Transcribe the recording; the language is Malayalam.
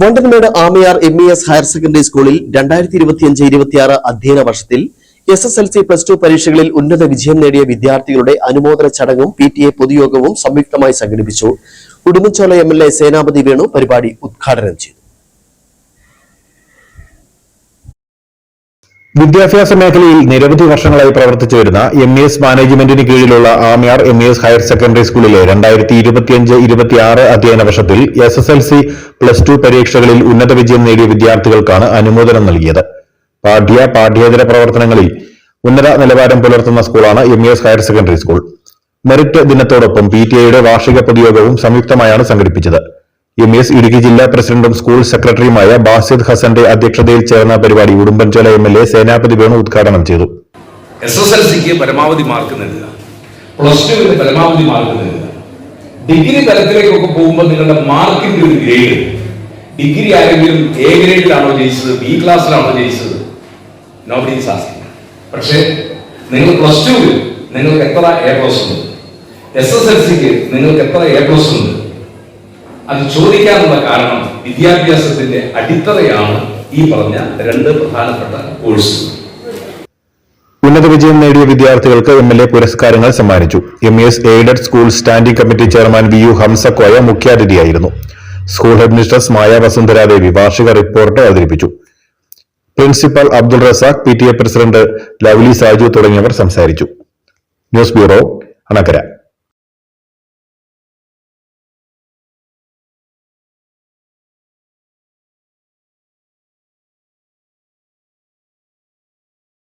Vandanmedu Amayar MES higher secondary സ്കൂളിൽ 2025-26 അധ്യയന വർഷത്തിൽ SSLC +2 പരീക്ഷകളിൽ ഉന്നത വിജയം നേടിയ വിദ്യാർത്ഥികളുടെ അനുമോദന ചടങ്ങും PTA പൊതുയോഗവും സംയുക്തമായി സംഘടിപ്പിച്ചു. ഉടുമ്പൻചോല MLA സേനാപതി വേണു പരിപാടി ഉദ്ഘാടനം ചെയ്തു. വിദ്യാഭ്യാസ മേഖലയിൽ നിരവധി വർഷങ്ങളായി പ്രവർത്തിച്ചു വരുന്ന MES മാനേജ്മെന്റിന് കീഴിലുള്ള ആമയാർ MES ഹയർ സെക്കൻഡറി സ്കൂളിലെ 2025-26 അധ്യയന വർഷത്തിൽ SSLC +2 പരീക്ഷകളിൽ ഉന്നത വിജയം നേടിയ വിദ്യാർത്ഥികൾക്കാണ് അനുമോദനം നൽകിയത്. പാഠ്യേതര പ്രവർത്തനങ്ങളിൽ ഉന്നത നിലവാരം പുലർത്തുന്ന സ്കൂളാണ് MES higher secondary school. Merit ദിനത്തോടൊപ്പം PTA വാർഷിക പൊതുയോഗവും സംയുക്തമായാണ് സംഘടിപ്പിച്ചത്. MES ഇടുക്കി ജില്ലാ പ്രസിഡന്റും സ്കൂൾ സെക്രട്ടറിയുമായ ബാസിദ് ഹസന്റെ അധ്യക്ഷതയിൽ ചേർന്ന പരിപാടി ഉടുമ്പൻചോല MLA സേനാപതി വേണു ഉദ്ഘാടനം ചെയ്തു. SSLCക്ക് പരമാവധി മാർക്ക് നേടുക, +2 പരമാവധി മാർക്ക് നേടുക. ഡിഗ്രി തലത്തിലേക്കൊക്കെ പോകുമ്പോൾ നിങ്ങളുടെ മാർക്കിന്റെ ഒരു ഗ്രേഡ്, ഡിഗ്രി ആരെങ്കിലും A ഗ്രേഡിലാണോ ജയിച്ചത്, B ക്ലാസ്സിലാണോ ജയിച്ചത്, നോബഡി ഈസ് ആസ്കിങ്. പക്ഷേ നിങ്ങൾ +2 നിങ്ങൾക്ക് എത്ര A+ ഉണ്ട്, SSLCക്ക് നിങ്ങൾക്ക് എത്ര A+ ഉണ്ട്, അത് ചോദിക്കാനുള്ള കാരണം വിദ്യാഭ്യാസത്തിന്റെ അടിത്തറയാണ് ഈ പറഞ്ഞ രണ്ട് പ്രധാനപ്പെട്ട കോഴ്സുകൾ. ഉന്നത വിജയം നേടിയ വിദ്യാർത്ഥികൾക്ക് MLA പുരസ്കാരങ്ങൾ സമ്മാനിച്ചു. MES aided school standing committee chairman VU Hamsakoya മുഖ്യാതിഥിയായിരുന്നു. സ്കൂൾ ഹെഡ്മിസ്ട്രസ് മായ വസുന്ധരാദേവി വാർഷിക റിപ്പോർട്ട് അവതരിപ്പിച്ചു. Principal Abdul Razak, PTA president Lovely Saju തുടങ്ങിയവർ സംസാരിച്ചു. News bureau, Anakkara.